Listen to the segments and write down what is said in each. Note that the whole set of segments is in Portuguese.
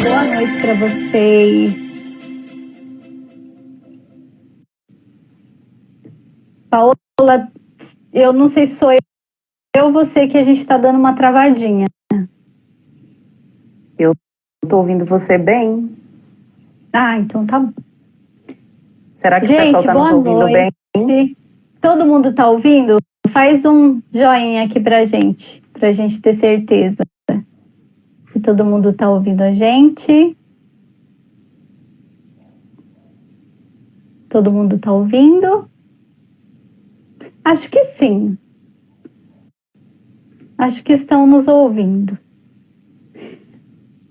Boa noite para vocês. Paola, eu não sei se sou eu ou você que a gente está dando uma travadinha. Eu estou ouvindo você bem. Ah, então tá bom. Será que gente, o pessoal está nos ouvindo bem? Todo mundo está ouvindo? Faz um joinha aqui pra gente ter certeza que todo mundo está ouvindo a gente. Todo mundo está ouvindo? Acho que sim. Acho que estão nos ouvindo.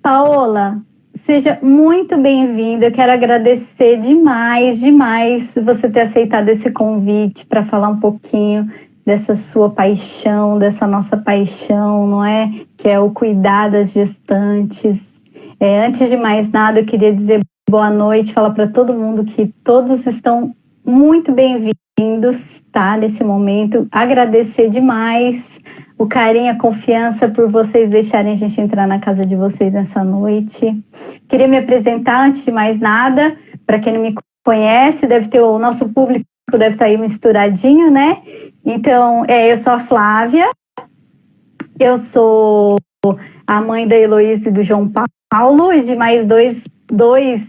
Paola, seja muito bem-vinda. Eu quero agradecer demais você ter aceitado esse convite para falar um pouquinho dessa sua paixão, dessa nossa paixão, não é? Que é o cuidar das gestantes. Antes de mais nada, eu queria dizer boa noite, falar para todo mundo que todos estão muito bem-vindos, tá? Nesse momento. Agradecer demais o carinho, a confiança por vocês deixarem a gente entrar na casa de vocês nessa noite. Queria me apresentar antes de mais nada, para quem não me conhece, o nosso público deve estar aí misturadinho, né? Então, eu sou a Flávia, eu sou a mãe da Heloísa e do João Paulo e de mais dois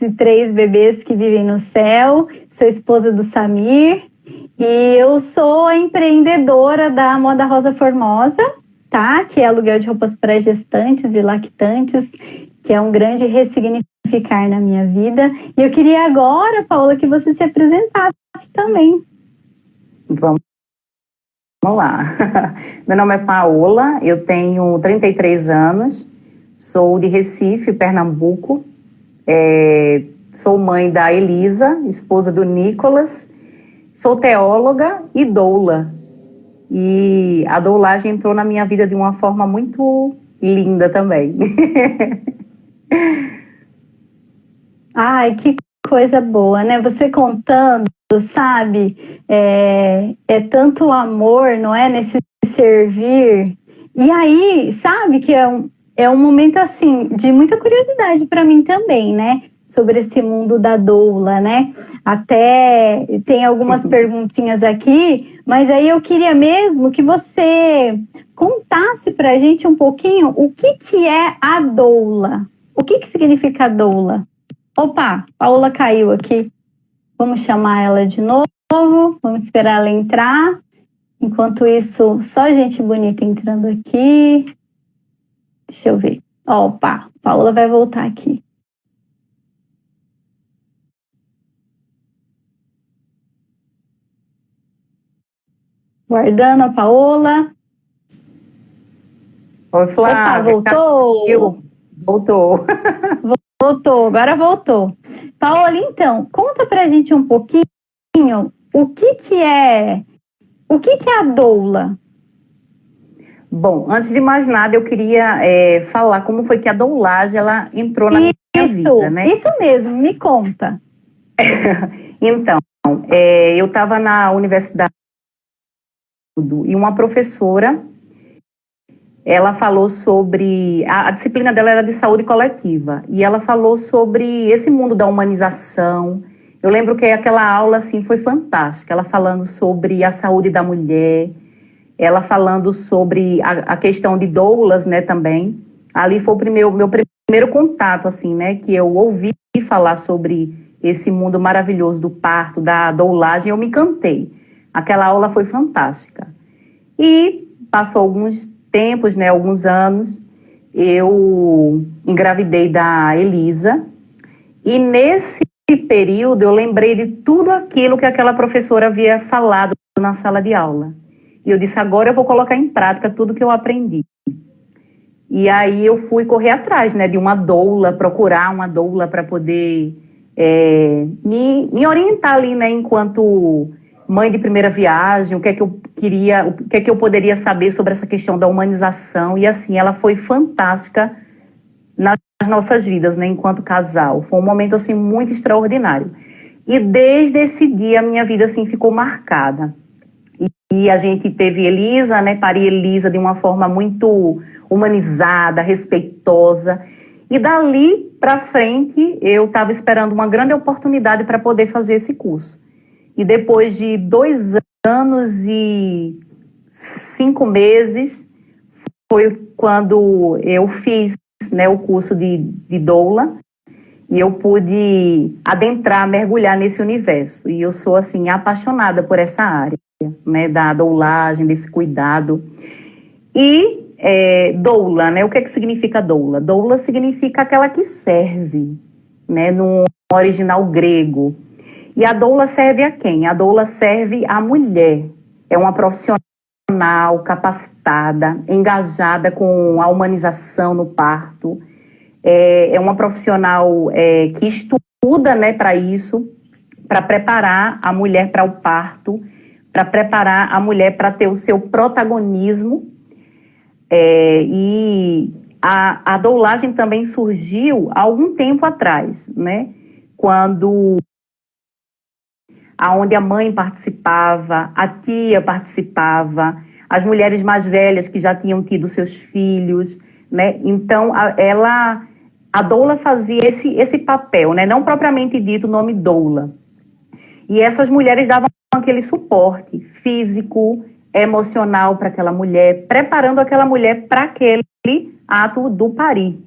e três bebês que vivem no céu, sou esposa do Samir. E eu sou a empreendedora da Moda Rosa Formosa, tá? Que é aluguel de roupas para gestantes e lactantes, que é um grande ressignificar na minha vida. E eu queria agora, Paola, que você se apresentasse também. Vamos lá. Meu nome é Paola, eu tenho 33 anos, sou de Recife, Pernambuco. Sou mãe da Elisa, esposa do Nicolas. Sou teóloga e doula. E a doulagem entrou na minha vida de uma forma muito linda também. Ai, que coisa boa, né? Você contando, sabe? É tanto amor, não é? Nesse servir. E aí, sabe que é um momento, assim, de muita curiosidade para mim também, né? Sobre esse mundo da doula, né? Até tem algumas perguntinhas aqui, mas aí eu queria mesmo que você contasse pra gente um pouquinho o que é a doula. O que significa a doula? Opa, Paola caiu aqui. Vamos chamar ela de novo, vamos esperar ela entrar. Enquanto isso, só gente bonita entrando aqui. Deixa eu ver. Opa, Paola vai voltar aqui. Guardando a Paola. Oi, Flávia. Opa, voltou? Voltou, agora voltou. Paola, então, conta pra gente um pouquinho o que é a doula? Bom, antes de mais nada, eu queria falar como foi que a doulagem ela entrou na minha vida, né? Isso mesmo, me conta. Então, eu estava na universidade e uma professora, ela falou sobre, a disciplina dela era de saúde coletiva, e ela falou sobre esse mundo da humanização. Eu lembro que aquela aula, assim, foi fantástica, ela falando sobre a saúde da mulher, ela falando sobre a questão de doulas, né, também. Ali foi o meu primeiro contato, assim, né, que eu ouvi falar sobre esse mundo maravilhoso do parto, da doulagem, eu me encantei. Aquela aula foi fantástica. E passou alguns tempos, né, alguns anos, eu engravidei da Elisa, e nesse período eu lembrei de tudo aquilo que aquela professora havia falado na sala de aula. E eu disse, agora eu vou colocar em prática tudo que eu aprendi. E aí eu fui correr atrás, né, de uma doula, procurar uma doula para poder me orientar ali, né, enquanto mãe de primeira viagem, o que é que eu queria, o que é que eu poderia saber sobre essa questão da humanização. E assim, ela foi fantástica nas nossas vidas, né, enquanto casal. Foi um momento assim muito extraordinário. E desde esse dia a minha vida assim ficou marcada. E a gente teve Elisa, né, pari Elisa de uma forma muito humanizada, respeitosa. E dali para frente eu estava esperando uma grande oportunidade para poder fazer esse curso. E depois de 2 anos e 5 meses foi quando eu fiz, né, o curso de doula, e eu pude adentrar, mergulhar nesse universo. E eu sou, assim, apaixonada por essa área, né, da doulagem, desse cuidado. E doula, né, o que é que significa doula? Doula significa aquela que serve, né, no original grego. E a doula serve a quem? A doula serve à mulher. É uma profissional capacitada, engajada com a humanização no parto. É uma profissional que estuda, né, para isso, para preparar a mulher para o parto, para preparar a mulher para ter o seu protagonismo. E a doulagem também surgiu há algum tempo atrás, né, quando onde a mãe participava, a tia participava, as mulheres mais velhas que já tinham tido seus filhos, né? Então, a doula fazia esse papel, né? Não propriamente dito o nome doula. E essas mulheres davam aquele suporte físico, emocional para aquela mulher, preparando aquela mulher para aquele ato do parir.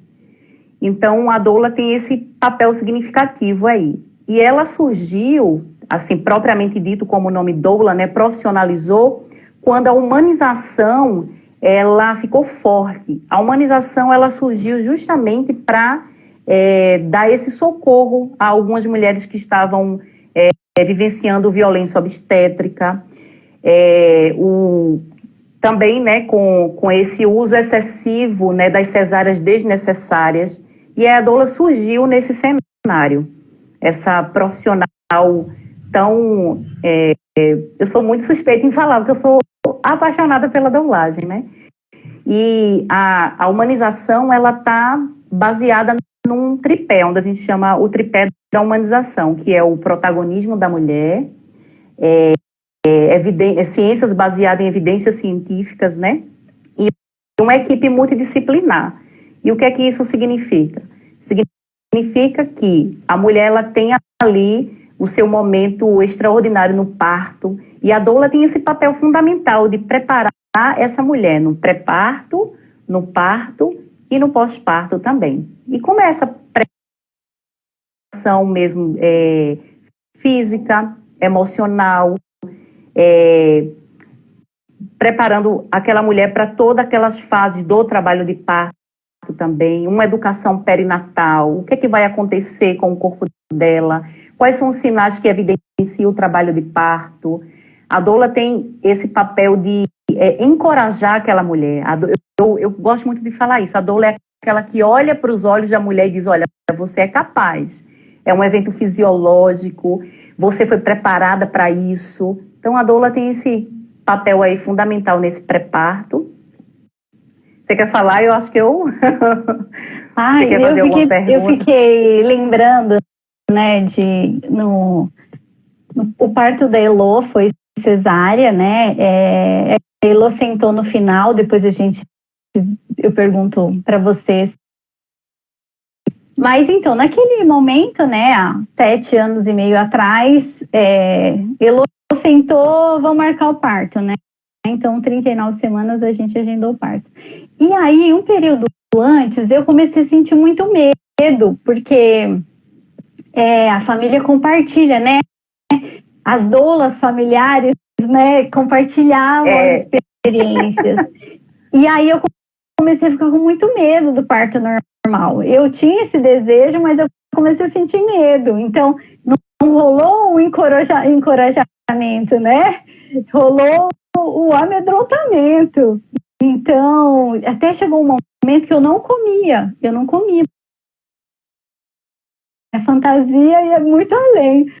Então, a doula tem esse papel significativo aí. E ela surgiu, assim, propriamente dito como o nome doula, né, profissionalizou, quando a humanização, ela ficou forte. A humanização, ela surgiu justamente para dar esse socorro a algumas mulheres que estavam vivenciando violência obstétrica, também, né, com esse uso excessivo, né, das cesáreas desnecessárias. E a doula surgiu nesse cenário. Essa profissional tão... eu sou muito suspeita em falar, porque eu sou apaixonada pela doulagem, né? E a humanização, ela está baseada num tripé, onde a gente chama o tripé da humanização, que é o protagonismo da mulher, ciências baseadas em evidências científicas, né? E uma equipe multidisciplinar. E o que é que isso significa? Significa que a mulher, ela tem ali o seu momento extraordinário no parto, e a doula tem esse papel fundamental de preparar essa mulher no pré-parto, no parto e no pós-parto também. E como é essa preparação mesmo física, emocional, preparando aquela mulher para todas aquelas fases do trabalho de parto também, uma educação perinatal, o que é que vai acontecer com o corpo dela, quais são os sinais que evidenciam o trabalho de parto. A doula tem esse papel de encorajar aquela mulher. Eu gosto muito de falar isso. A doula é aquela que olha para os olhos da mulher e diz, olha, você é capaz. É um evento fisiológico, você foi preparada para isso. Então, a doula tem esse papel aí fundamental nesse pré-parto. Você quer falar? Eu acho que eu... Você quer fazer alguma pergunta? Eu fiquei lembrando, né, o parto da Elô foi cesárea, né? A Elô sentou no final, depois eu pergunto para vocês. Mas então, naquele momento, né, há 7 anos e meio atrás, Elô sentou, vamos marcar o parto, né? Então, 39 semanas a gente agendou o parto. E aí, um período antes, eu comecei a sentir muito medo, porque a família compartilha, né? As doulas familiares, né, compartilhavam as experiências. E aí eu comecei a ficar com muito medo do parto normal. Eu tinha esse desejo, mas eu comecei a sentir medo. Então, não rolou o encorajamento, né? Rolou o amedrontamento. Então, até chegou um momento que eu não comia. A fantasia ia muito além.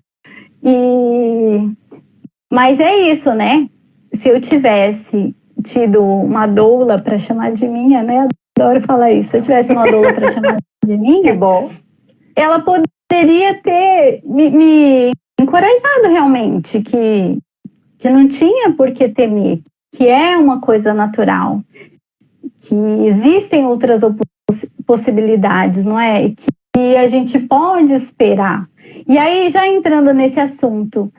Mas é isso, né? Se eu tivesse tido uma doula para chamar de minha, né? Adoro falar isso. Se eu tivesse uma doula para chamar de minha, bom, ela poderia ter me encorajado realmente, que não tinha por que temer, que é uma coisa natural, que existem outras possibilidades, não é? Que a gente pode esperar. E aí, já entrando nesse assunto,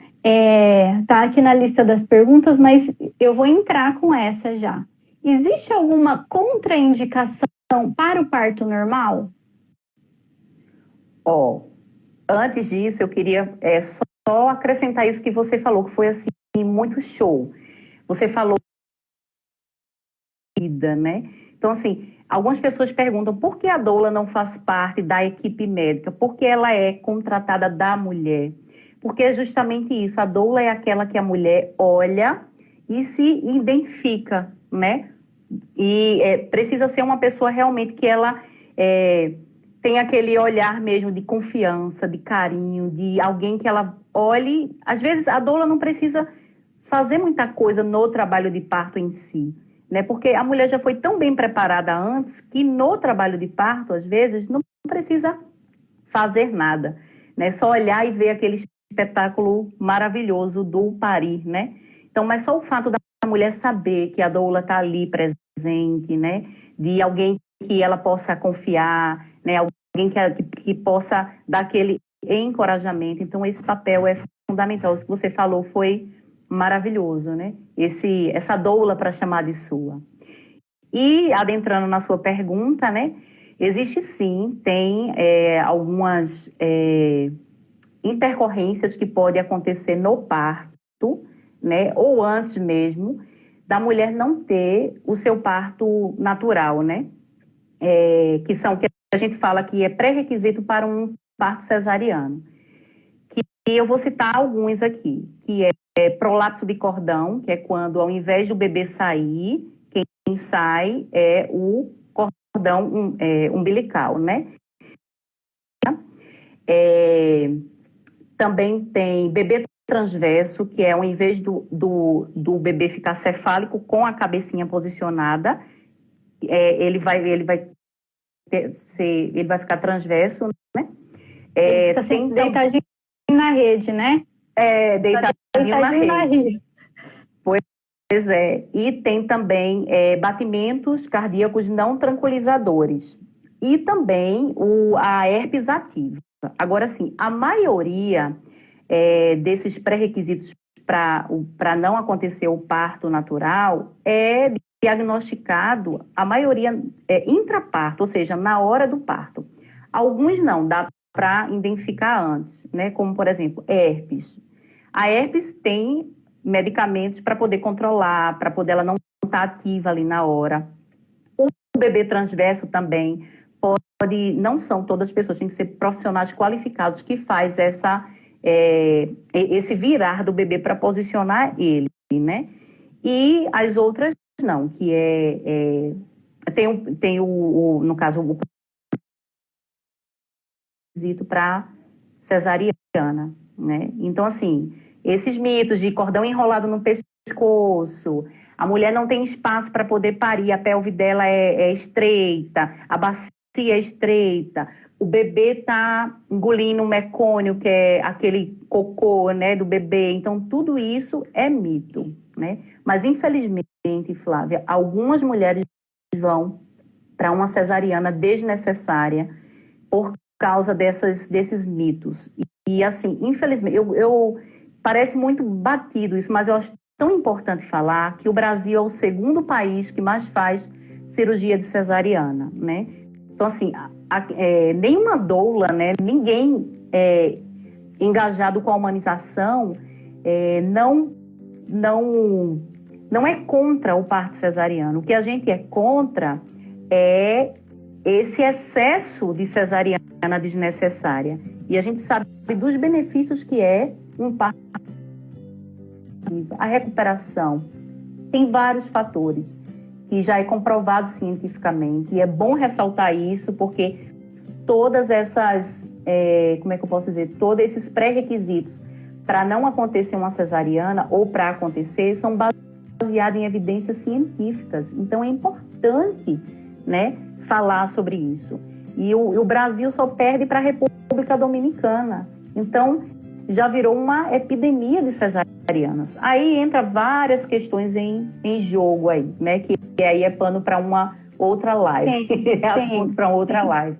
tá aqui na lista das perguntas, mas eu vou entrar com essa já. Existe alguma contraindicação para o parto normal? Antes disso, eu queria só acrescentar isso que você falou, que foi assim, muito show. Você falou vida, né? Então, assim, algumas pessoas perguntam por que a doula não faz parte da equipe médica? Por que ela é contratada da mulher? Porque é justamente isso, a doula é aquela que a mulher olha e se identifica, né? E precisa ser uma pessoa realmente que ela tem aquele olhar mesmo de confiança, de carinho, de alguém que ela olhe. Às vezes a doula não precisa fazer muita coisa no trabalho de parto em si, né? Porque a mulher já foi tão bem preparada antes que no trabalho de parto, às vezes, não precisa fazer nada, né? Só olhar e ver aquele espetáculo maravilhoso do parir, né? Então, mas só o fato da mulher saber que a doula está ali presente, né? De alguém que ela possa confiar, né? Alguém que possa dar aquele encorajamento. Então, esse papel é fundamental. O que você falou foi maravilhoso, né? Essa doula para chamar de sua. E, adentrando na sua pergunta, né? Existe sim, tem algumas intercorrências que podem acontecer no parto, né? Ou antes mesmo, da mulher não ter o seu parto natural, né? Que a gente fala que é pré-requisito para um parto cesariano. E eu vou citar alguns aqui, que é prolapso de cordão, que é quando, ao invés do bebê sair, quem sai é o cordão umbilical, né? Também tem bebê transverso, que é ao invés do bebê ficar cefálico com a cabecinha posicionada, ele vai ficar transverso, né? Ele fica deitadinho na rede, né? Deitadinho na rede. Pois é. E tem também batimentos cardíacos não tranquilizadores. E também a herpes ativa. Agora, sim, a maioria desses pré-requisitos para não acontecer o parto natural é diagnosticado, a maioria intraparto, ou seja, na hora do parto. Alguns não, dá para identificar antes, né? Como, por exemplo, herpes. A herpes tem medicamentos para poder controlar, para poder ela não estar ativa ali na hora. O bebê transverso também pode, não são todas as pessoas, tem que ser profissionais qualificados que faz esse virar do bebê para posicionar ele, né? E as outras não, que tem no caso, o requisito para cesariana, né? Então, assim, esses mitos de cordão enrolado no pescoço, a mulher não tem espaço para poder parir, a pelve dela é estreita, a bacia é estreita, o bebê está engolindo o mecônio, que é aquele cocô, né, do bebê. Então, tudo isso é mito, né? Mas, infelizmente, Flávia, algumas mulheres vão para uma cesariana desnecessária por causa desses mitos. E assim, infelizmente, parece muito batido isso, mas eu acho tão importante falar que o Brasil é o segundo país que mais faz cirurgia de cesariana, né? Então, assim, nenhuma doula, né, ninguém engajado com a humanização não é contra o parto cesariano. O que a gente é contra é esse excesso de cesariana desnecessária. E a gente sabe dos benefícios que é um parto. A recuperação tem vários fatores que já é comprovado cientificamente. E é bom ressaltar isso porque todas essas, como é que eu posso dizer, todos esses pré-requisitos para não acontecer uma cesariana ou para acontecer são baseados em evidências científicas. Então é importante, né, falar sobre isso. E o Brasil só perde para a República Dominicana. Então, já virou uma epidemia de cesarianas. Aí entra várias questões em jogo aí, né? Que aí é pano para uma outra live. É assunto para outra live.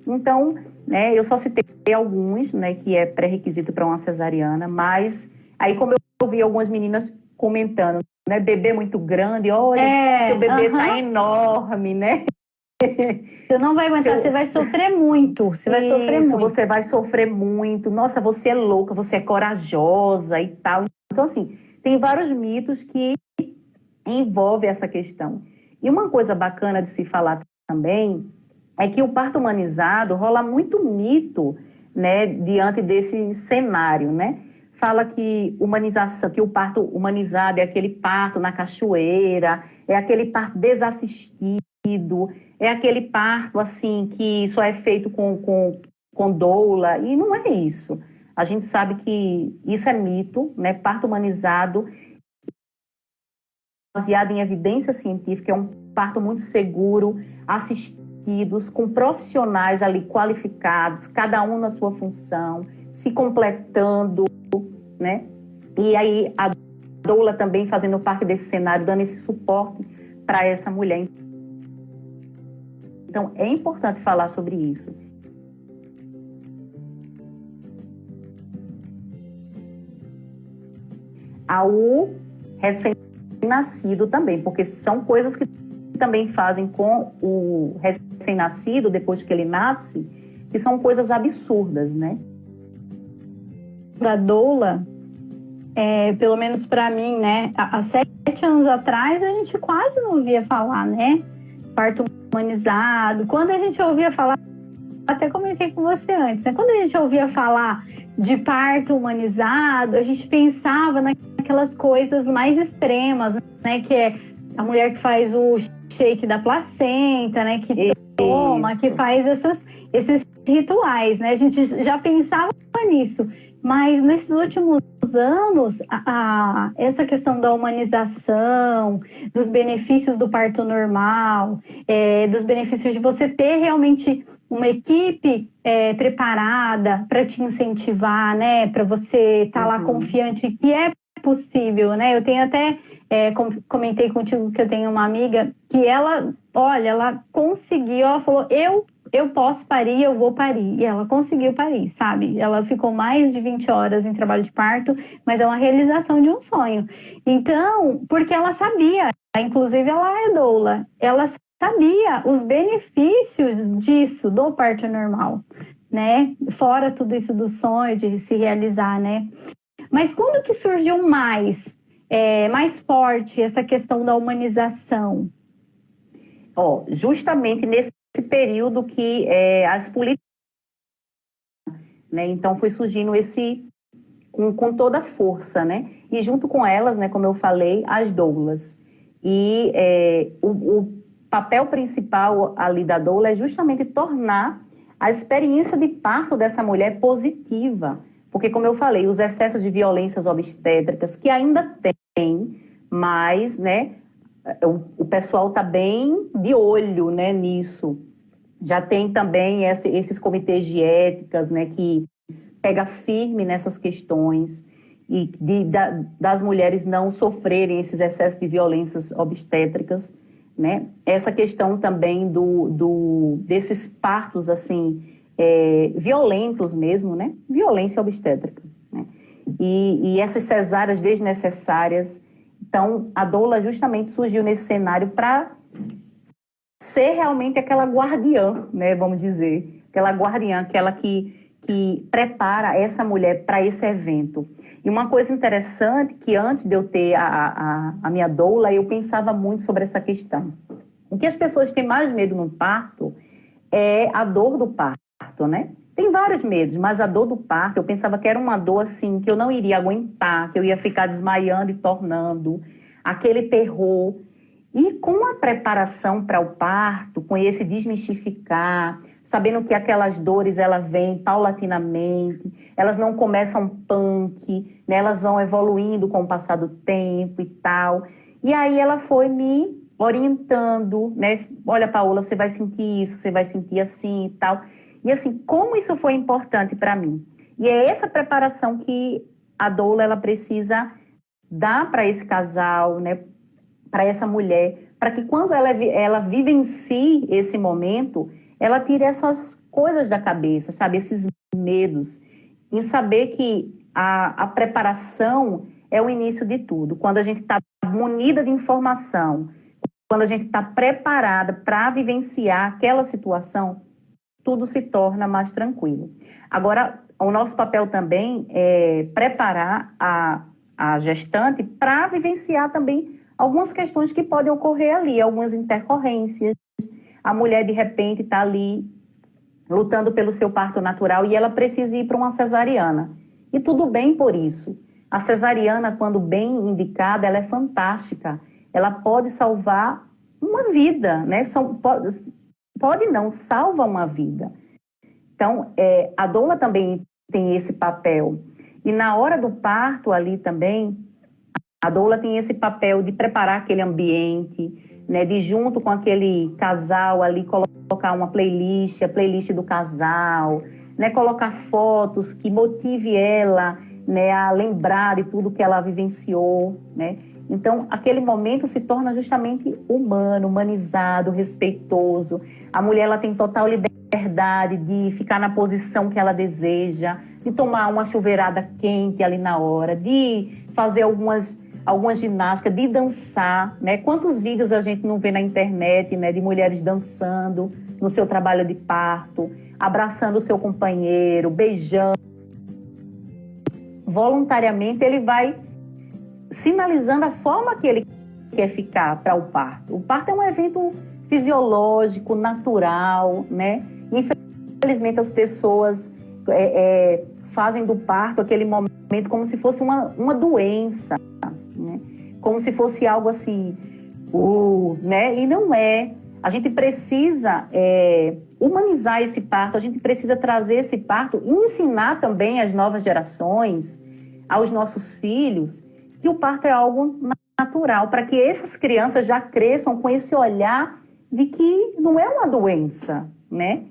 Então, né, eu só citei alguns, né, que é pré-requisito para uma cesariana, mas Aí, como eu vi algumas meninas comentando, né, bebê muito grande, olha, seu bebê tá enorme, né? Você não vai aguentar, você vai sofrer muito. Você vai sofrer muito. Você vai sofrer muito. Nossa, você é louca, você é corajosa e tal. Então, assim, tem vários mitos que envolvem essa questão. E uma coisa bacana de se falar também é que o parto humanizado rola muito mito, né, diante desse cenário, né? Fala que humanização, que o parto humanizado é aquele parto na cachoeira, é aquele parto desassistido, é aquele parto, assim, que só é feito com doula, e não é isso. A gente sabe que isso é mito, né? Parto humanizado, baseado em evidência científica, é um parto muito seguro, assistidos, com profissionais ali qualificados, cada um na sua função, se completando, né? E aí a doula também fazendo parte desse cenário, dando esse suporte para essa mulher. Então, é importante falar sobre isso. Ao recém-nascido também, porque são coisas que também fazem com o recém-nascido, depois que ele nasce, que são coisas absurdas, né? Da doula, pelo menos para mim, né? Há 7 anos atrás, a gente quase não ouvia falar, né? Parto humanizado. Quando a gente ouvia falar, até comentei com você antes, né? Quando a gente ouvia falar de parto humanizado, a gente pensava naquelas coisas mais extremas, né? Que é a mulher que faz o shake da placenta, né? Que toma, que faz esses rituais, né? A gente já pensava nisso, mas nesses últimos anos, essa questão da humanização, dos benefícios do parto normal, dos benefícios de você ter realmente uma equipe preparada para te incentivar, né? Para você estar lá confiante que é possível, né? Eu tenho até comentei contigo que eu tenho uma amiga que ela conseguiu, ela falou, eu posso parir, eu vou parir. E ela conseguiu parir, sabe? Ela ficou mais de 20 horas em trabalho de parto, mas é uma realização de um sonho. Então, porque ela sabia, inclusive ela é doula, ela sabia os benefícios disso, do parto normal, né? Fora tudo isso do sonho, de se realizar, né? Mas quando que surgiu mais forte essa questão da humanização? Justamente nesse período que as políticas, né, então foi surgindo esse com toda a força, né, e junto com elas, né, como eu falei, as doulas. E o papel principal ali da doula é justamente tornar a experiência de parto dessa mulher positiva, porque, como eu falei, os excessos de violências obstétricas, que ainda tem, mas, né, o pessoal está bem de olho, né, nisso. Já tem também esses comitês de éticas, né, que pega firme nessas questões e das mulheres não sofrerem esses excessos de violências obstétricas, né? Essa questão também desses partos assim violentos mesmo, né? Violência obstétrica, né? E essas cesáreas desnecessárias. Então, a doula justamente surgiu nesse cenário para ser realmente aquela guardiã, né, vamos dizer, aquela guardiã, aquela que prepara essa mulher para esse evento. E uma coisa interessante, que antes de eu ter a minha doula, eu pensava muito sobre essa questão. O que as pessoas têm mais medo no parto é a dor do parto, né? Tem vários medos, mas a dor do parto, eu pensava que era uma dor assim, que eu não iria aguentar, que eu ia ficar desmaiando e tornando, aquele terror. E com a preparação para o parto, com esse desmistificar, sabendo que aquelas dores elas vêm paulatinamente, elas não começam punk, né, elas vão evoluindo com o passar do tempo e tal. E aí ela foi me orientando, né? Olha, Paola, você vai sentir isso, você vai sentir assim e tal. E assim, como isso foi importante para mim. E é essa preparação que a doula ela precisa dar para esse casal, né? Para essa mulher, para que quando ela vivencie esse momento, ela tire essas coisas da cabeça, sabe? Esses medos, em saber que a preparação é o início de tudo. Quando a gente está munida de informação, quando a gente está preparada para vivenciar aquela situação, tudo se torna mais tranquilo. Agora, o nosso papel também é preparar a gestante para vivenciar também algumas questões que podem ocorrer ali, algumas intercorrências. A mulher, de repente, está ali lutando pelo seu parto natural e ela precisa ir para uma cesariana. E tudo bem por isso. A cesariana, quando bem indicada, ela é fantástica. Ela pode salvar uma vida, né? Pode não, salva uma vida. Então, a doula também tem esse papel. E na hora do parto ali também, a doula tem esse papel de preparar aquele ambiente, né? De junto com aquele casal ali, colocar uma playlist, a playlist do casal, né? Colocar fotos que motive ela, né? A lembrar de tudo que ela vivenciou, né? Então, aquele momento se torna justamente humano, humanizado, respeitoso. A mulher, ela tem total liberdade de ficar na posição que ela deseja, de tomar uma chuveirada quente ali na hora, de fazer algumas ginásticas, de dançar, né? Quantos vídeos a gente não vê na internet, né, de mulheres dançando no seu trabalho de parto, abraçando o seu companheiro, beijando. Voluntariamente, ele vai sinalizando a forma que ele quer ficar para o parto. O parto é um evento fisiológico, natural, né? Infelizmente, as pessoas fazem do parto aquele momento como se fosse uma doença, né? Como se fosse algo assim, né? E não é. A gente precisa humanizar esse parto, a gente precisa trazer esse parto e ensinar também às novas gerações, aos nossos filhos, que o parto é algo natural, para que essas crianças já cresçam com esse olhar de que não é uma doença, né?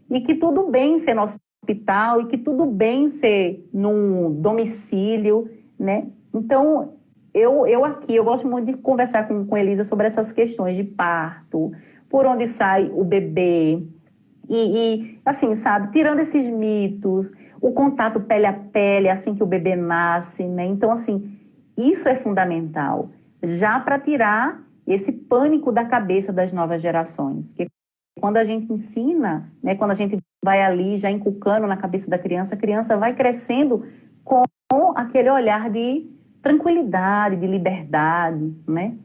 E que tudo bem ser no hospital, e que tudo bem ser num domicílio, né? Então, eu gosto muito de conversar com Elisa sobre essas questões de parto, por onde sai o bebê, e assim, sabe, tirando esses mitos, o contato pele a pele, assim que o bebê nasce, né? Então, assim, isso é fundamental, já para tirar esse pânico da cabeça das novas gerações. Porque quando a gente ensina, né, quando a gente vai ali já inculcando na cabeça da criança, a criança vai crescendo com aquele olhar de tranquilidade, de liberdade, né?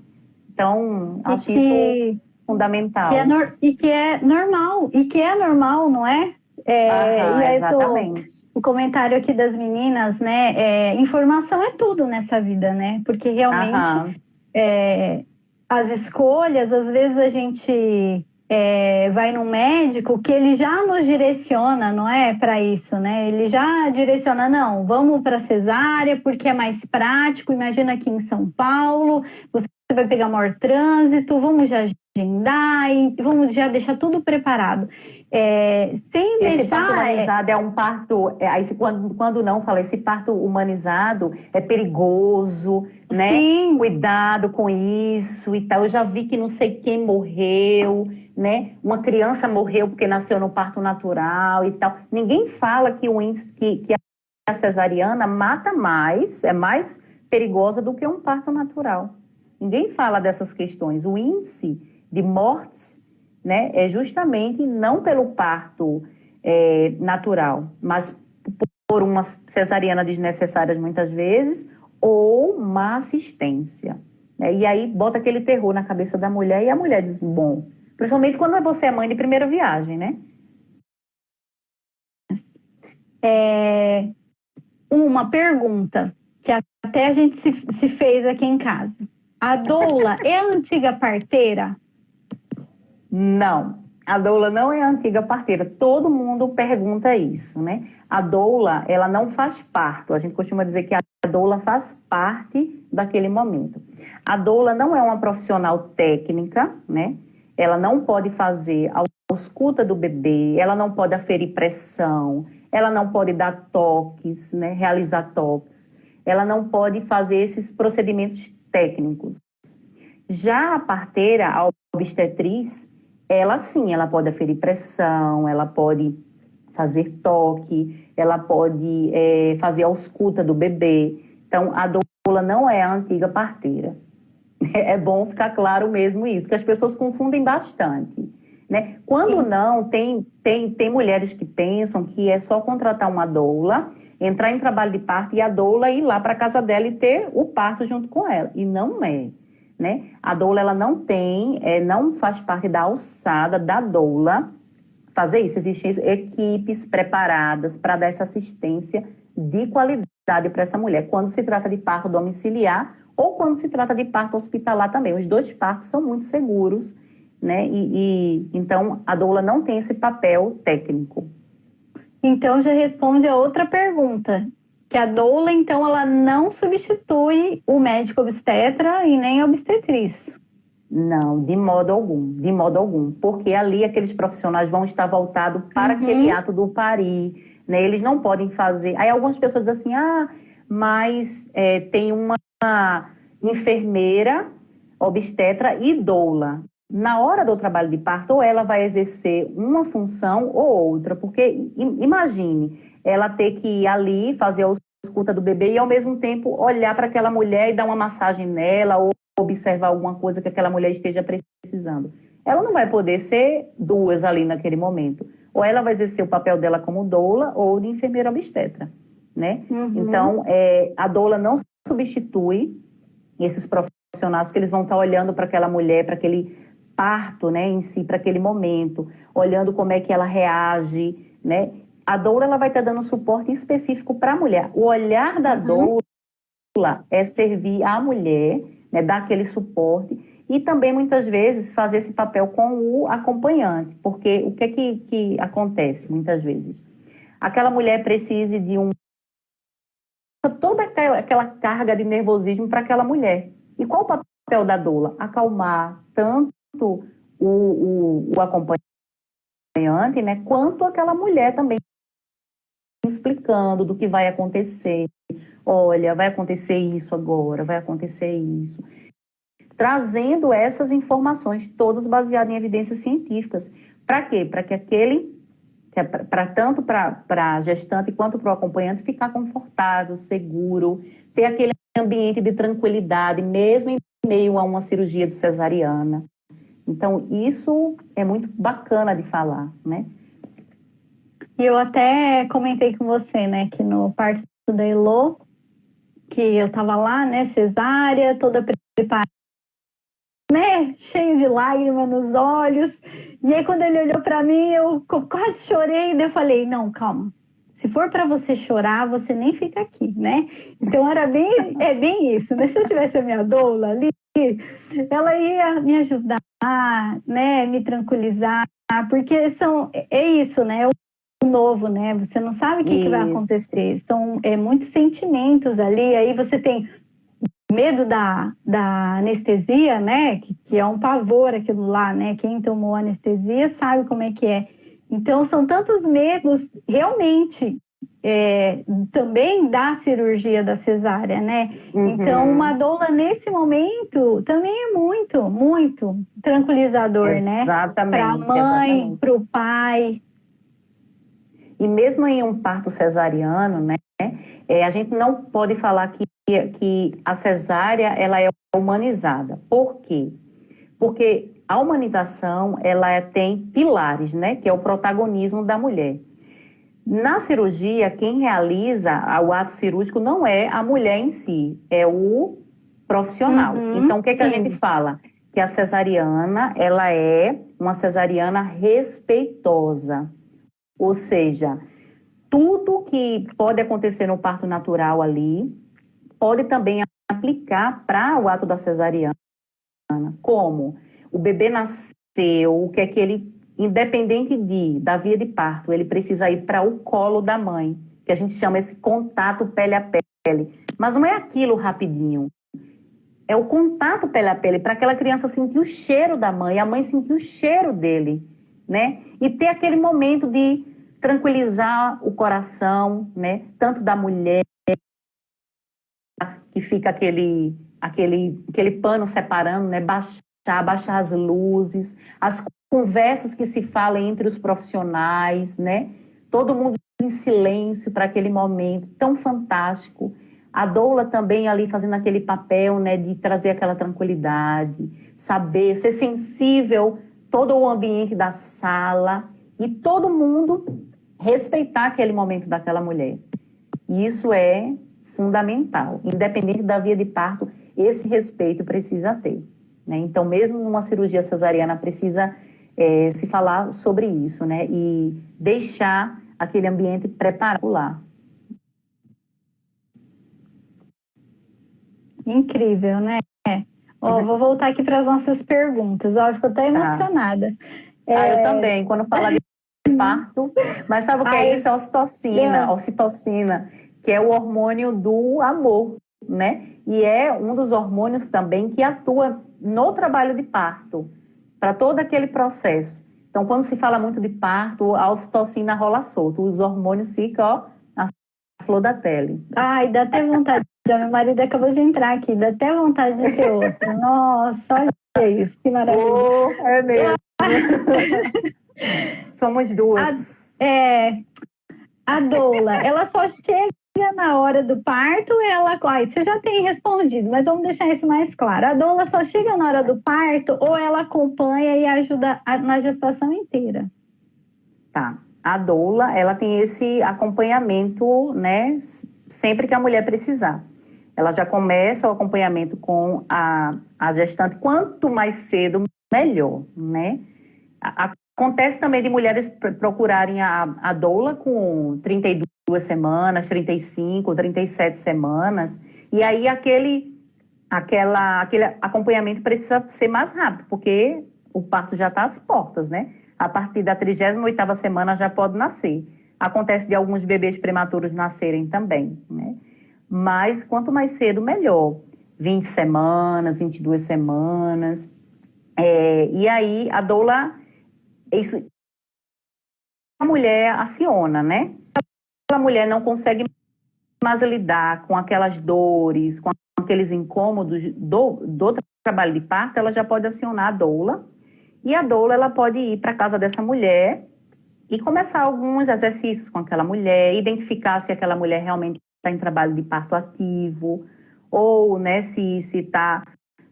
Então, acho isso fundamental. Que é normal, não é? E aí exatamente. O comentário aqui das meninas, né? Informação é tudo nessa vida, né? Porque realmente as escolhas, às vezes a gente vai num médico que ele já nos direciona, não é? Para isso, né? Ele já direciona, não, vamos para cesárea porque é mais prático. Imagina aqui em São Paulo, você vai pegar maior trânsito, vamos já agendar e vamos já deixar tudo preparado. Sem esse deixar... parto humanizado é um parto... quando não, fala, esse parto humanizado é perigoso, né? Sim. Cuidado com isso e tal. Eu já vi que não sei quem morreu, né? Uma criança morreu porque nasceu no parto natural e tal. Ninguém fala que que a cesariana mata mais, é mais perigosa do que um parto natural. Ninguém fala dessas questões. O índice de mortes, né, é justamente não pelo parto natural, mas por uma cesariana desnecessária muitas vezes, ou má assistência. Né? E aí bota aquele terror na cabeça da mulher, e a mulher diz, bom, principalmente quando você é mãe de primeira viagem, né? Uma pergunta que até a gente se fez aqui em casa. A doula é a antiga parteira? Não, a doula não é a antiga parteira. Todo mundo pergunta isso, né? A doula, ela não faz parto. A gente costuma dizer que a doula faz parte daquele momento. A doula não é uma profissional técnica, né? Ela não pode fazer a ausculta do bebê, ela não pode aferir pressão, ela não pode dar toques, né? Realizar toques. Ela não pode fazer esses procedimentos técnicos. Já a parteira, a obstetriz, ela sim, ela pode aferir pressão, ela pode fazer toque, ela pode fazer a ausculta do bebê. Então, a doula não é a antiga parteira. É bom ficar claro mesmo isso, que as pessoas confundem bastante, né? Quando não, tem mulheres que pensam que é só contratar uma doula, entrar em trabalho de parto e a doula ir lá para a casa dela e ter o parto junto com ela. E não é, né? A doula, ela não faz parte da alçada da doula fazer isso. Existem equipes preparadas para dar essa assistência de qualidade para essa mulher, quando se trata de parto domiciliar ou quando se trata de parto hospitalar também. Os dois partos são muito seguros, né? Então, a doula não tem esse papel técnico. Então, já responde a outra pergunta, que a doula, então, ela não substitui o médico obstetra e nem a obstetriz. Não, de modo algum, porque ali aqueles profissionais vão estar voltados para aquele ato do parir, né? Eles não podem fazer. Aí algumas pessoas dizem assim, mas tem uma enfermeira, obstetra e doula. Na hora do trabalho de parto, ou ela vai exercer uma função ou outra, porque imagine ela ter que ir ali fazer a escuta do bebê e ao mesmo tempo olhar para aquela mulher e dar uma massagem nela ou observar alguma coisa que aquela mulher esteja precisando. Ela não vai poder ser duas ali naquele momento. Ou ela vai exercer o papel dela como doula ou de enfermeira obstetra, né? Então, a doula não substitui esses profissionais que eles vão estar olhando para aquela mulher, para aquele parto, né, em si, para aquele momento, olhando como é que ela reage, né? A doula, ela vai estar dando suporte específico para a mulher. O olhar da doula é servir à mulher, né, dar aquele suporte e também, muitas vezes, fazer esse papel com o acompanhante, porque o que acontece, muitas vezes? Aquela mulher precisa de toda aquela carga de nervosismo para aquela mulher. E qual o papel da doula? Acalmar tanto o acompanhante, né, quanto aquela mulher também, explicando do que vai acontecer. Olha, vai acontecer isso agora, vai acontecer isso. Trazendo essas informações, todas baseadas em evidências científicas. Para quê? Para que tanto para a gestante quanto para o acompanhante ficar confortável, seguro, ter aquele ambiente de tranquilidade, mesmo em meio a uma cirurgia de cesariana. Então, isso é muito bacana de falar, né? E eu até comentei com você, né, que no parto da Elô, que eu tava lá, né, cesárea, toda preparada, né, cheio de lágrimas nos olhos. E aí, quando ele olhou para mim, eu quase chorei. Daí eu falei, não, calma. Se for para você chorar, você nem fica aqui, né? Então, bem isso, né? Se eu tivesse a minha doula ali, ela ia me ajudar, né, me tranquilizar, porque é isso, né? O novo, né? Você não sabe o que vai acontecer. São muitos sentimentos ali. Aí você tem medo da anestesia, né? Que é um pavor aquilo lá, né? Quem tomou anestesia sabe como é que é. Então, são tantos medos, realmente, também da cirurgia da cesárea, né? Então, uma doula, nesse momento, também é muito, muito tranquilizador, exatamente, né? Para a mãe, para o pai. E mesmo em um parto cesariano, né? A gente não pode falar que a cesárea, ela é humanizada. Por quê? Porque a humanização, ela tem pilares, né? Que é o protagonismo da mulher. Na cirurgia, quem realiza o ato cirúrgico não é a mulher em si, é o profissional. Então, o que a gente fala? Que a cesariana, ela é uma cesariana respeitosa. Ou seja, tudo que pode acontecer no parto natural ali, pode também aplicar para o ato da cesariana. Como o bebê nasceu, o que é que ele, independente da via de parto, ele precisa ir para o colo da mãe, que a gente chama esse contato pele a pele. Mas não é aquilo rapidinho. É o contato pele a pele, para aquela criança sentir o cheiro da mãe, a mãe sentir o cheiro dele, né? E ter aquele momento de tranquilizar o coração, né? Tanto da mulher, que fica aquele pano separando, né? Baixar as luzes, as conversas que se falam entre os profissionais, né? todo mundo em silêncio para aquele momento tão fantástico. A doula também ali fazendo aquele papel, né, de trazer aquela tranquilidade, saber, ser sensível todo o ambiente da sala e todo mundo respeitar aquele momento daquela mulher. E isso é fundamental. Independente da via de parto, esse respeito precisa ter, né? Então, mesmo numa cirurgia cesariana, precisa se falar sobre isso, né? E deixar aquele ambiente preparado lá. Incrível, né? Vou voltar aqui para as nossas perguntas. Eu fico até emocionada. Eu também, quando fala de parto. Mas sabe o que é isso? É ocitocina, que é o hormônio do amor, né? E é um dos hormônios também que atua no trabalho de parto, para todo aquele processo. Então, quando se fala muito de parto, a ocitocina rola solto, os hormônios ficam, ó, a flor da pele. Ai, dá até vontade. Meu marido acabou de entrar aqui, dá até vontade de ter outro. Nossa, olha isso, que maravilha. É mesmo. Somos duas. A doula, ela só chega na hora do parto, você já tem respondido, mas vamos deixar isso mais claro. A doula só chega na hora do parto ou ela acompanha e ajuda na gestação inteira? Tá. A doula, ela tem esse acompanhamento, né, sempre que a mulher precisar. Ela já começa o acompanhamento com a gestante, quanto mais cedo, melhor, né? Acontece também de mulheres procurarem a doula com 32 semanas, 35, 37 semanas, e aí aquele acompanhamento precisa ser mais rápido, porque o parto já está às portas, né? A partir da 38ª semana já pode nascer. Acontece de alguns bebês prematuros nascerem também, né? Mas quanto mais cedo, melhor. 20 semanas, 22 semanas. E aí a doula, isso, a mulher aciona, né? A mulher não consegue mais lidar com aquelas dores, com aqueles incômodos do trabalho de parto, ela já pode acionar a doula. E a doula, ela pode ir para a casa dessa mulher e começar alguns exercícios com aquela mulher, identificar se aquela mulher realmente está em trabalho de parto ativo, ou, né, se está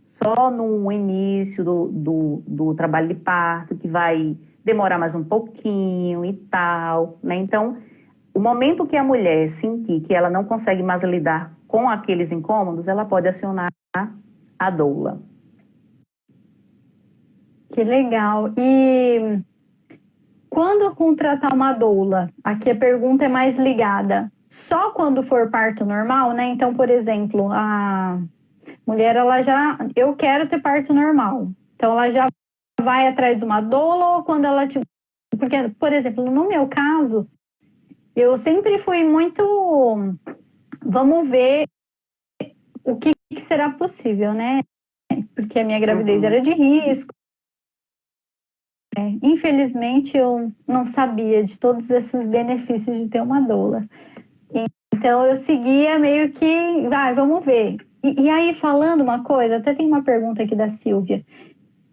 só no início do trabalho de parto, que vai demorar mais um pouquinho e tal, né? Então, o momento que a mulher sentir que ela não consegue mais lidar com aqueles incômodos, ela pode acionar a doula. Que legal. E quando contratar uma doula? Aqui a pergunta é mais ligada. Só quando for parto normal, né? Então, por exemplo, a mulher, eu quero ter parto normal. Então, ela já vai atrás de uma doula ou quando ela tiver... Porque, por exemplo, no meu caso, eu sempre fui muito... Vamos ver o que será possível, né? Porque a minha gravidez era de risco. Infelizmente, eu não sabia de todos esses benefícios de ter uma doula. Então, eu seguia meio que, vamos ver. E aí, falando uma coisa, até tem uma pergunta aqui da Silvia.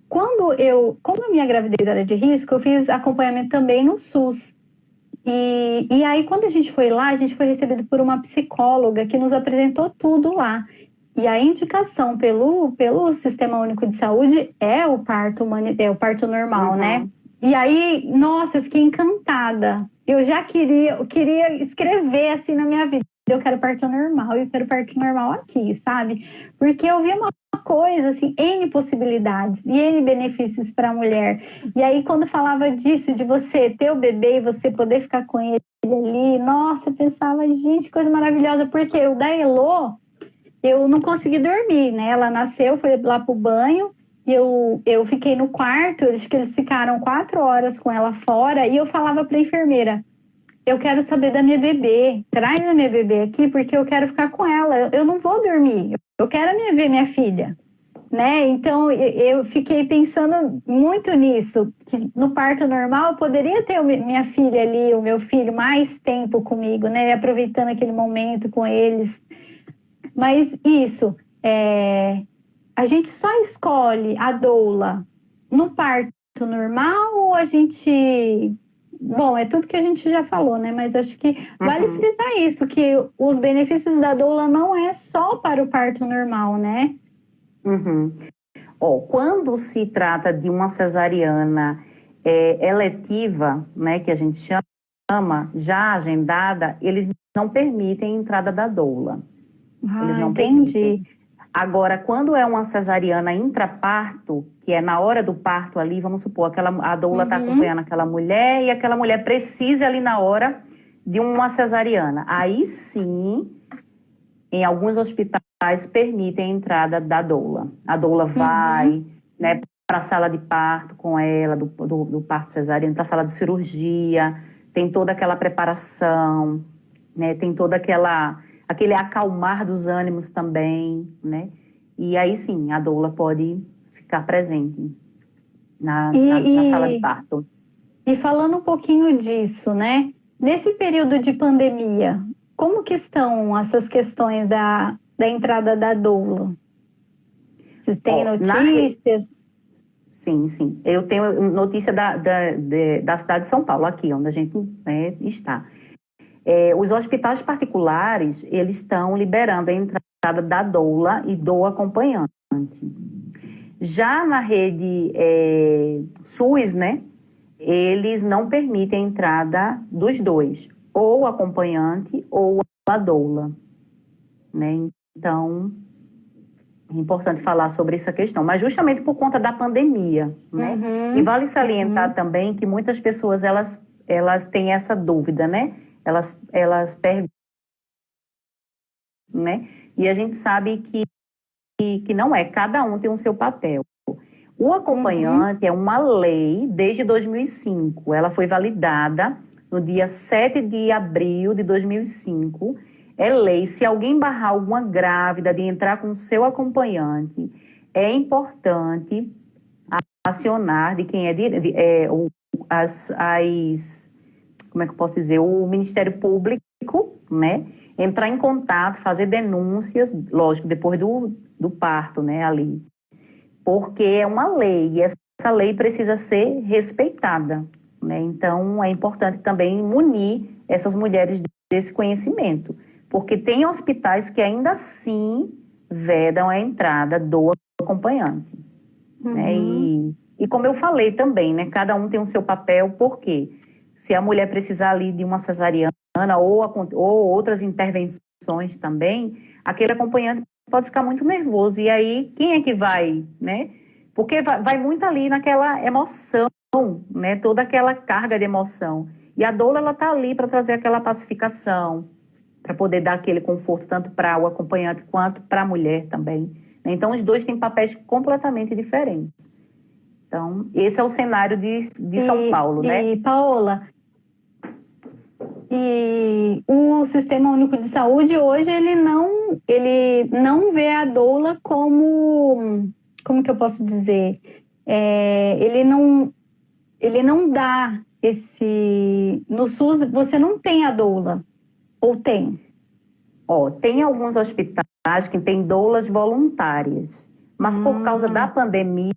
Como a minha gravidez era de risco, eu fiz acompanhamento também no SUS. E aí, quando a gente foi lá, a gente foi recebido por uma psicóloga que nos apresentou tudo lá. E a indicação pelo Sistema Único de Saúde é o parto normal, né? E aí, nossa, eu fiquei encantada. Eu já queria escrever assim na minha vida. Eu quero parto normal, eu quero parto normal aqui, sabe? Porque eu vi uma coisa, assim, N possibilidades e N benefícios para a mulher. E aí, quando falava disso, de você ter o bebê e você poder ficar com ele ali, nossa, eu pensava, gente, coisa maravilhosa. Porque o da Elô, eu não consegui dormir, né? Ela nasceu, foi lá pro banho, e eu fiquei no quarto, acho que eles ficaram 4 horas com ela fora, e eu falava pra enfermeira, eu quero saber da minha bebê, traz a minha bebê aqui, porque eu quero ficar com ela, eu não vou dormir, eu quero ver minha filha, né? Então, eu fiquei pensando muito nisso, que no parto normal eu poderia ter minha filha ali, o meu filho, mais tempo comigo, né? Aproveitando aquele momento com eles. Mas isso, a gente só escolhe a doula no parto normal ou a gente Bom, é tudo que a gente já falou, né? Mas acho que vale Uhum, frisar isso, que os benefícios da doula não é só para o parto normal, né? uhum. Ó, quando se trata de uma cesariana eletiva, né, que a gente chama, já agendada, eles não permitem a entrada da doula. Eles Ah, não permitem. entendi. Agora, quando é uma cesariana intraparto, que é na hora do parto ali, vamos supor, a doula está Uhum. acompanhando aquela mulher e aquela mulher precisa ali na hora de uma cesariana. Aí sim, em alguns hospitais permitem a entrada da doula. A doula Uhum. vai, né, para a sala de parto com ela, do parto cesariano, para a sala de cirurgia, tem toda aquela preparação, né, tem toda aquele acalmar dos ânimos também, né, e aí sim, a doula pode ficar presente E, na sala de e, parto. e falando um pouquinho disso, né? Nesse período de pandemia, como que estão essas questões da entrada da doula? Você tem Ó, notícias? sim, sim. Eu tenho notícia da cidade de São Paulo, aqui onde a gente, né, está. Os hospitais particulares, eles estão liberando a entrada da doula e do acompanhante. Já na rede SUS, né, eles não permitem a entrada dos dois, ou o acompanhante ou a doula, né? Então, é importante falar sobre essa questão, mas justamente por conta da pandemia, né? E Uhum, vale salientar uhum, também que muitas pessoas, elas têm essa dúvida, né? Elas perguntam, né? E a gente sabe que não é, cada um tem o seu papel. O uhum. acompanhante é uma lei desde 2005, ela foi validada no dia 7 de abril de 2005. É lei, se alguém barrar alguma grávida de entrar com o seu acompanhante, é importante acionar de quem como é que eu posso dizer, o Ministério Público, né? Entrar em contato, fazer denúncias, lógico, depois do parto, né, ali. Porque é uma lei e essa lei precisa ser respeitada, né? Então, é importante também munir essas mulheres desse conhecimento, porque tem hospitais que ainda assim vedam a entrada do acompanhante, né? Uhum, E como eu falei também, né? Cada um tem o seu papel, porque se a mulher precisar ali de uma cesariana ou outras intervenções também, aquele acompanhante pode ficar muito nervoso. E aí, quem é que vai, né? Porque vai muito ali naquela emoção, né? Toda aquela carga de emoção. E a doula, ela tá ali para trazer aquela pacificação, para poder dar aquele conforto tanto para o acompanhante quanto para a mulher também. Então, os dois têm papéis completamente diferentes. Então, esse é o cenário de São Paulo, né? Paola, e o Sistema Único de Saúde hoje ele não vê a doula como que eu posso dizer? Ele não dá esse no SUS você não tem a doula ou tem? Ó, tem alguns hospitais que têm doulas voluntárias, mas por causa da Hum, pandemia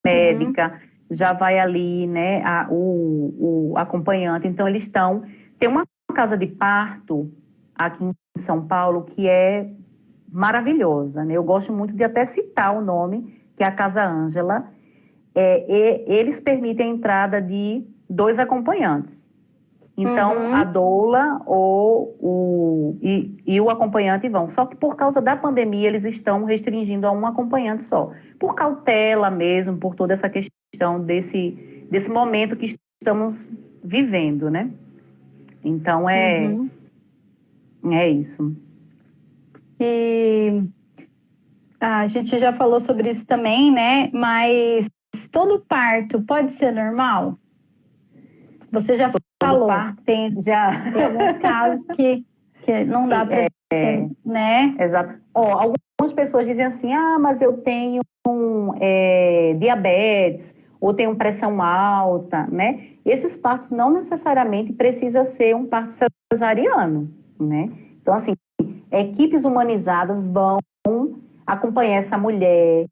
uhum, médica, já vai ali, né, o acompanhante. Então, tem uma casa de parto aqui em São Paulo que é maravilhosa, né? Eu gosto muito de até citar o nome, que é a Casa Ângela. Eles permitem a entrada de dois acompanhantes. Então, a uhum, doula e o acompanhante vão. Só que por causa da pandemia, eles estão restringindo a um acompanhante só. Por cautela mesmo, por toda essa questão desse momento que estamos vivendo, né? Então, uhum. é isso. E a gente já falou sobre isso também, né? Mas todo parto pode ser normal? Você já Todo falou, parto tem, já... tem alguns casos que não dá para ser, né? Exato. Ó, algumas pessoas dizem assim, mas eu tenho diabetes, ou tenho pressão alta, né? Esses partos não necessariamente precisa ser um parto cesariano, né? Então, assim, equipes humanizadas vão acompanhar essa mulher,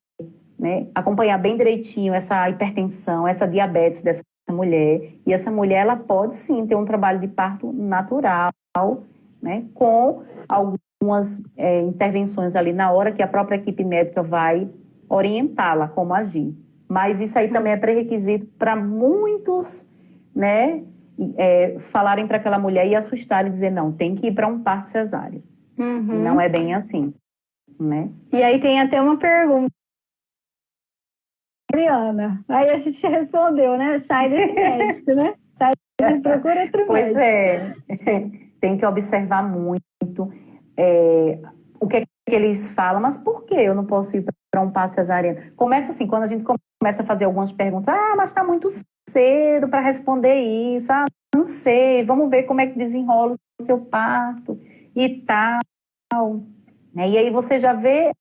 né? Acompanhar bem direitinho essa hipertensão, essa diabetes dessa mulher, e essa mulher ela pode sim ter um trabalho de parto natural, né, com algumas intervenções ali na hora que a própria equipe médica vai orientá-la como agir. Mas isso aí também é pré-requisito para muitos, né, falarem para aquela mulher e assustarem e dizer, não, tem que ir para um parto cesáreo. Uhum. Não é bem assim, né? E aí tem até uma pergunta, Adriana. Aí a gente respondeu, né? Sai desse médico, né? Sai, procura outro Pois médico. Tem que observar muito o que é que eles falam, mas por que eu não posso ir para um parto cesariano? Começa assim, quando a gente começa a fazer algumas perguntas, mas está muito cedo para responder isso, não sei, vamos ver como é que desenrola o seu parto e tal. Né? E aí você já vê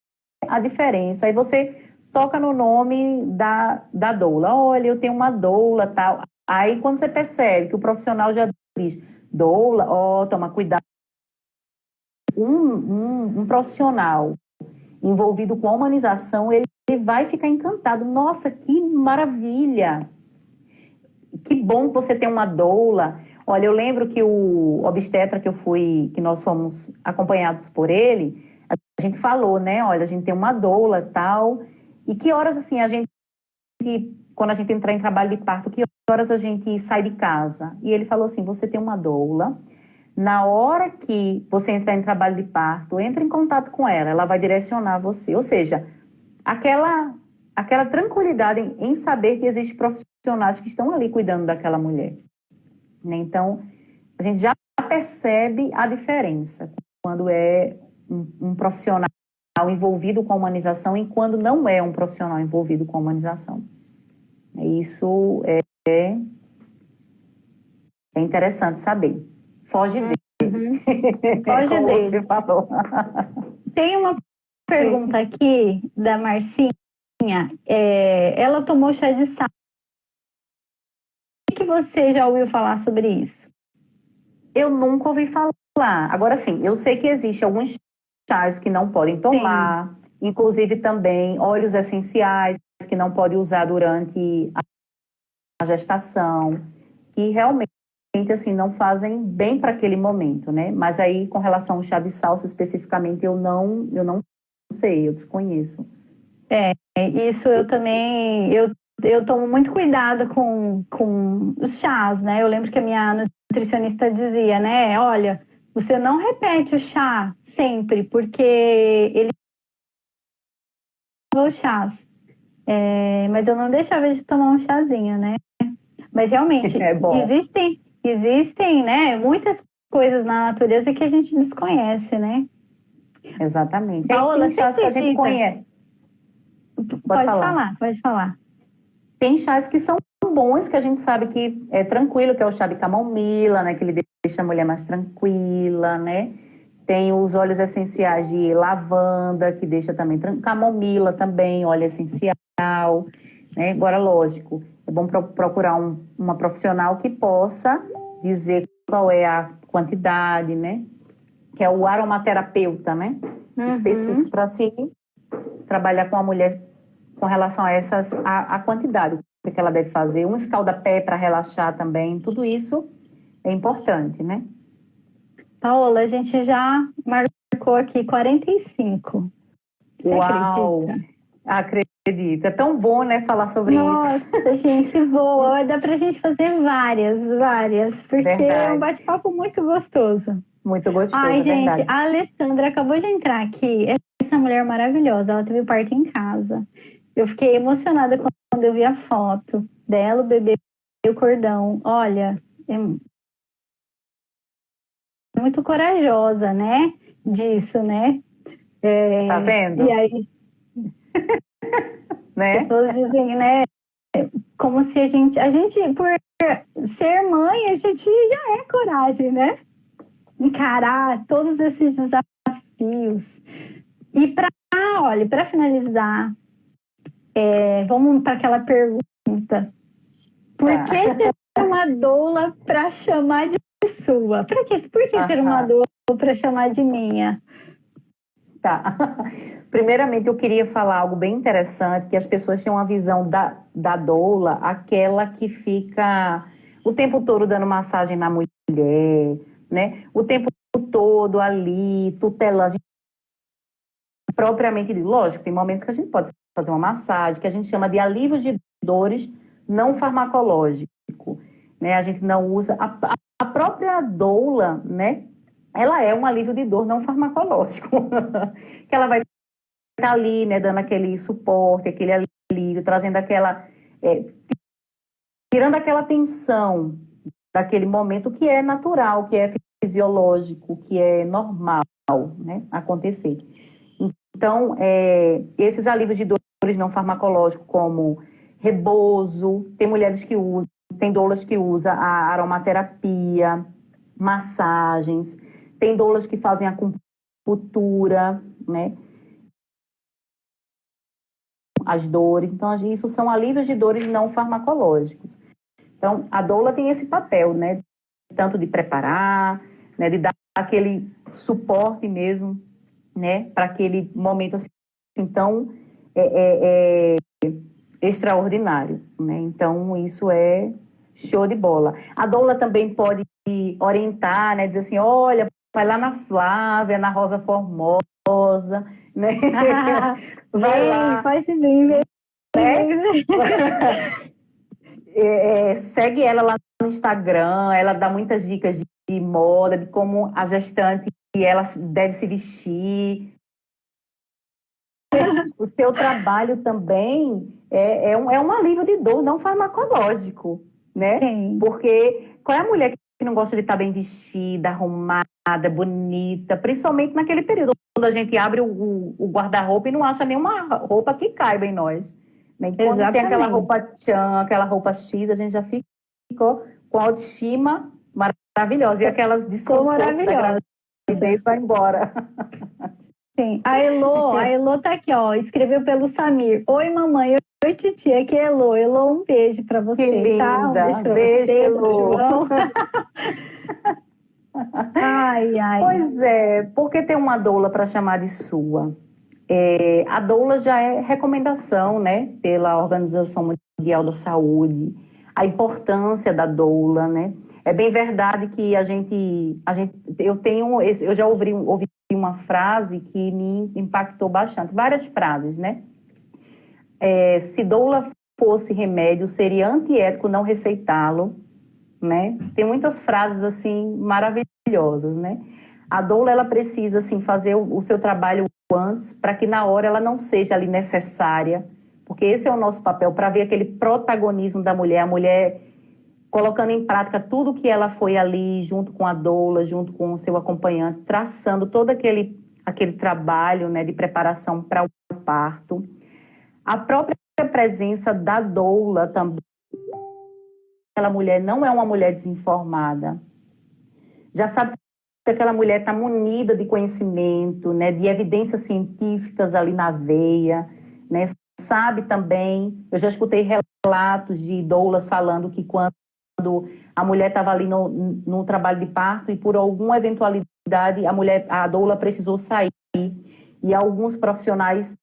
a diferença, aí você toca no nome da doula, olha, eu tenho uma doula, tal. Aí quando você percebe que o profissional já diz, doula, toma cuidado. Um profissional envolvido com a humanização, ele vai ficar encantado. Nossa, que maravilha! Que bom que você tem uma doula. Olha, eu lembro que o obstetra que nós fomos acompanhados por ele, a gente falou, né? Olha, a gente tem uma doula tal. E que horas, assim, quando a gente entrar em trabalho de parto, que horas a gente sai de casa? E ele falou assim, você tem uma doula. Na hora que você entrar em trabalho de parto, entre em contato com ela, ela vai direcionar você. Ou seja, aquela tranquilidade em saber que existem profissionais que estão ali cuidando daquela mulher. Né? Então, a gente já percebe a diferença quando é um profissional envolvido com a humanização e quando não é um profissional envolvido com a humanização. Isso é interessante saber. Foge dele. Foge Como dele. você falou. Tem uma pergunta aqui da Marcinha. Ela tomou chá de sal. O que você já ouviu falar sobre isso? Eu nunca ouvi falar. Agora sim, eu sei que existem alguns chás que não podem tomar, sim. Inclusive também óleos essenciais que não pode usar durante a gestação, que realmente assim não fazem bem para aquele momento, né? Mas aí com relação ao chá de salsa especificamente eu não sei, eu desconheço. Isso eu também eu tomo muito cuidado com os chás, né? Eu lembro que a minha nutricionista dizia, né? Olha, você não repete o chá sempre, porque ele os chás. Mas eu não deixava de tomar um chazinho, né? Mas realmente existem, né? Muitas coisas na natureza que a gente desconhece, né? Exatamente. Paola, tem chás que a gente conhece. Pode falar. Tem chás que são bons, que a gente sabe que é tranquilo, que é o chá de camomila, né? Que ele deixa a mulher mais tranquila, né? Tem os óleos essenciais de lavanda, que deixa também camomila também, óleo essencial, né? Agora, lógico, é bom procurar uma profissional que possa dizer qual é a quantidade, né? Que é o aromaterapeuta, né? Específico para se trabalhar com a mulher com relação a a quantidade que ela deve fazer, um escalda-pé para relaxar também, tudo isso é importante, né? Paola, a gente já marcou aqui 45. Você Uau! Acredita. É tão bom, né, falar sobre isso. Nossa, gente, boa. Dá pra gente fazer várias, porque verdade. É um bate-papo muito gostoso. Muito gostoso, Ai, gente, verdade. A Alessandra acabou de entrar aqui. Essa mulher maravilhosa, ela teve parto em casa. Eu fiquei emocionada quando eu vi a foto dela, o bebê e o cordão. Olha, é muito corajosa, né? Disso, né? Tá vendo? E aí, né? As pessoas dizem, né? Como se a gente, por ser mãe, a gente já é coragem, né? Encarar todos esses desafios. E para finalizar, vamos para aquela pergunta. Por que ter uma doula para chamar de sua? Por que ter uma doula para chamar de minha? Tá. Primeiramente, eu queria falar algo bem interessante, que as pessoas têm uma visão da doula, aquela que fica o tempo todo dando massagem na mulher, né? O tempo todo ali, tutelando, propriamente, lógico, tem momentos que a gente pode fazer uma massagem, que a gente chama de alívio de dores não farmacológico, né? A gente não usa, a própria doula, né? Ela é um alívio de dor não farmacológico, que ela vai estar ali, né, dando aquele suporte, aquele alívio, trazendo aquela, tirando aquela tensão daquele momento que é natural, que é fisiológico, que é normal, né, acontecer. Então, esses alívios de dores não farmacológicos, como rebozo, tem mulheres que usam, tem doulas que usam a aromaterapia, massagens, tem doulas que fazem acupuntura, né? As dores. Então, isso são alívios de dores não farmacológicos. Então, a doula tem esse papel, né? Tanto de preparar, né? De dar aquele suporte mesmo, né? Para aquele momento assim, então, extraordinário, né? Então, isso é show de bola. A doula também pode orientar, né? Dizer assim, olha, vai lá na Flávia, na Rosa Formosa, né? Vai lá. Pode vir, né? Segue ela lá no Instagram, ela dá muitas dicas de moda, de como a gestante ela deve se vestir. O seu trabalho também é um alívio de dor não farmacológico, né? Sim. Porque qual é a mulher que não gosta de estar bem vestida, arrumada, bonita, principalmente naquele período quando a gente abre o guarda-roupa e não acha nenhuma roupa que caiba em nós. Né? E quando tem aquela roupa tchan, aquela roupa X, a gente já ficou com a autoestima maravilhosa. E aquelas desconfortos da gravidez vai embora. Sim. A Elô tá aqui, ó, escreveu pelo Samir. Oi, mamãe. Oi, titia. Aqui é Elô. Elô, um beijo pra você, que linda. Tá? Um beijo pra beijo, você, Elô. João. Ai. Pois porque tem uma doula para chamar de sua? A doula já é recomendação, né, pela Organização Mundial da Saúde, a importância da doula, né? É bem verdade que eu já ouvi uma frase que me impactou bastante, várias frases, né? Se doula fosse remédio, seria antiético não receitá-lo, né? Tem muitas frases assim maravilhosas, né? A doula ela precisa assim fazer o seu trabalho antes para que na hora ela não seja ali necessária, porque esse é o nosso papel para ver aquele protagonismo da mulher, a mulher colocando em prática tudo que ela foi ali junto com a doula, junto com o seu acompanhante, traçando todo aquele trabalho, né, de preparação para o parto. A própria presença da doula também, aquela mulher não é uma mulher desinformada, já sabe que aquela mulher está munida de conhecimento, né, de evidências científicas ali na veia, né, sabe também, eu já escutei relatos de doulas falando que quando a mulher estava ali no trabalho de parto e por alguma eventualidade a doula precisou sair e alguns profissionais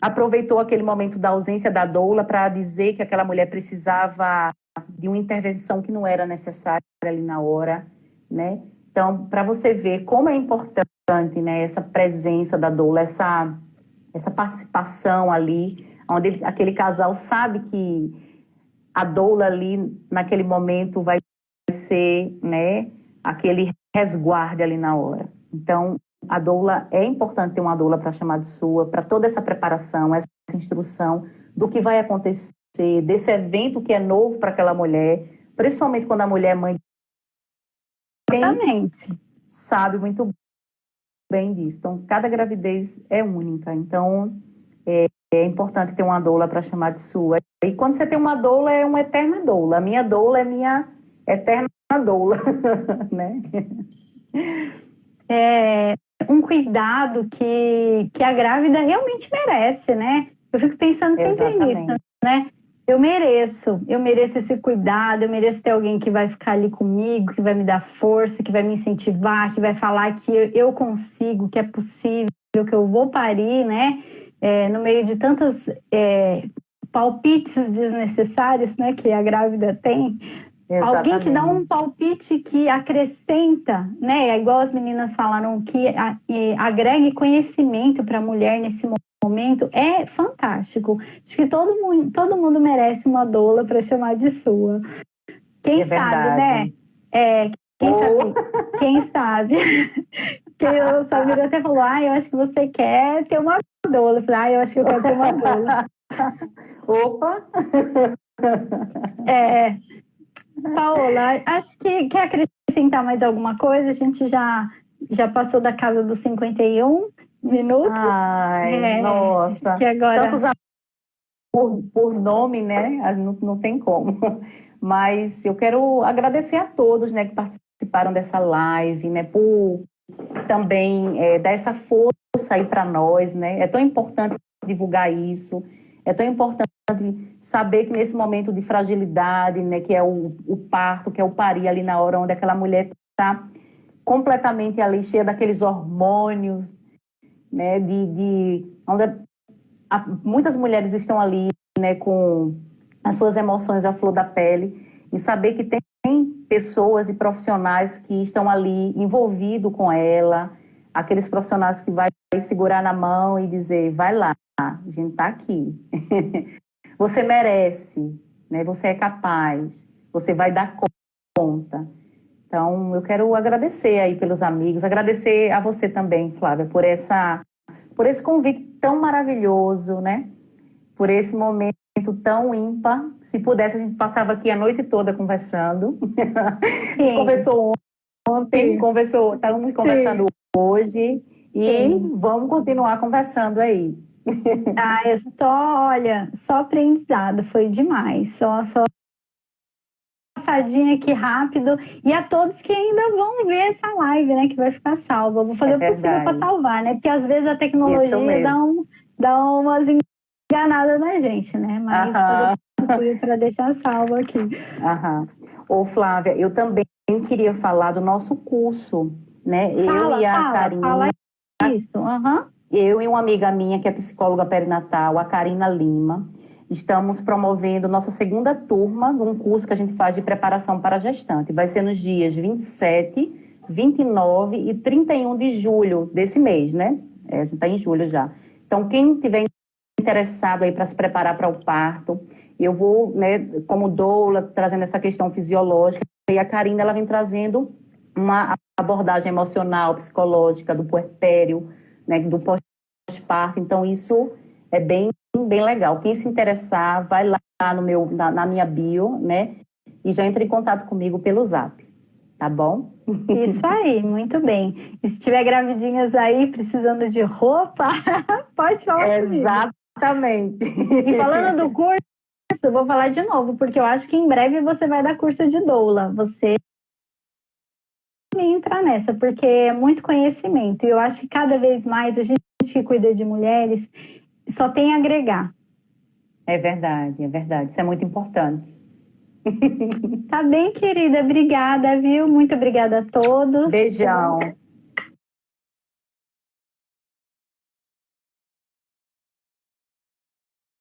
aproveitou aquele momento da ausência da doula para dizer que aquela mulher precisava de uma intervenção que não era necessária ali na hora, né? Então, para você ver como é importante, né, essa presença da doula, essa participação ali, onde aquele casal sabe que a doula ali, naquele momento, vai ser, né, aquele resguarde ali na hora. Então, a doula, é importante ter uma doula para chamar de sua, para toda essa preparação, essa instrução do que vai acontecer, desse evento que é novo para aquela mulher, principalmente quando a mulher é mãe. Exatamente. Sabe muito bem disso. Então, cada gravidez é única. Então, é importante ter uma doula para chamar de sua. E quando você tem uma doula, é uma eterna doula. A minha doula é minha eterna doula, né? É um cuidado que a grávida realmente merece, né? Eu fico pensando sempre nisso, né? eu mereço esse cuidado, eu mereço ter alguém que vai ficar ali comigo, que vai me dar força, que vai me incentivar, que vai falar que eu consigo, que é possível, que eu vou parir, né? No meio de tantos palpites desnecessários, né, que a grávida tem. Exatamente. Alguém que dá um palpite que acrescenta, né? É igual as meninas falaram, que agregue conhecimento para a mulher nesse momento, é fantástico. Acho que todo mundo merece uma doula para chamar de sua. Quem sabe, né? Quem sabe? O Samir até falou, eu acho que você quer ter uma doula. Eu falei, eu acho que eu quero ter uma doula. Opa! Paola, acho que quer acrescentar mais alguma coisa? A gente já passou da casa dos 51 minutos. Nossa. Que agora... Tantos por nome, né? Não tem como. Mas eu quero agradecer a todos, né, que participaram dessa live, né, por também dar essa força aí para nós, né? É tão importante divulgar isso. É tão importante saber que nesse momento de fragilidade, né, que é o parto, que é o parir ali na hora onde aquela mulher está completamente ali cheia daqueles hormônios, né, onde muitas mulheres estão ali, né, com as suas emoções à flor da pele, e saber que tem pessoas e profissionais que estão ali envolvidos com ela, aqueles profissionais que vai segurar na mão e dizer, vai lá, a gente tá aqui. Você merece, né? Você é capaz, você vai dar conta. Então, eu quero agradecer aí pelos amigos, agradecer a você também, Flávia, por esse convite tão maravilhoso, né? Por esse momento tão ímpar. Se pudesse, a gente passava aqui a noite toda conversando. A gente conversou ontem, estamos conversando hoje e vamos continuar conversando aí. Só aprendizado, foi demais. Só passadinha aqui rápido. E a todos que ainda vão ver essa live, né, que vai ficar salva. Eu vou fazer o possível para salvar, né? Porque às vezes a tecnologia dá umas enganadas na gente, né? Mas fazer o possível para deixar salvo aqui. Ô, Flávia, eu também queria falar do nosso curso, né? Fala isso. Eu e uma amiga minha, que é psicóloga perinatal, a Karina Lima, estamos promovendo nossa segunda turma de um curso que a gente faz de preparação para a gestante. Vai ser nos dias 27, 29 e 31 de julho desse mês, né? A gente está em julho já. Então, quem tiver interessado aí para se preparar para o parto, eu vou, né, como doula, trazendo essa questão fisiológica, e a Karina, ela vem trazendo uma abordagem emocional, psicológica, do puerpério, né, do pós-parto. Então, isso é bem legal. Quem se interessar, vai lá na minha bio, né, e já entra em contato comigo pelo Zap, tá bom? Isso aí, muito bem. E se tiver gravidinhas aí, precisando de roupa, pode falar comigo. Exatamente. E falando do curso, eu vou falar de novo, porque eu acho que em breve você vai dar curso de doula. Você entra nessa, porque é muito conhecimento. E eu acho que cada vez mais a gente que cuida de mulheres só tem a agregar. É verdade. Isso é muito importante. Tá bem, querida. Obrigada, viu? Muito obrigada a todos. Beijão.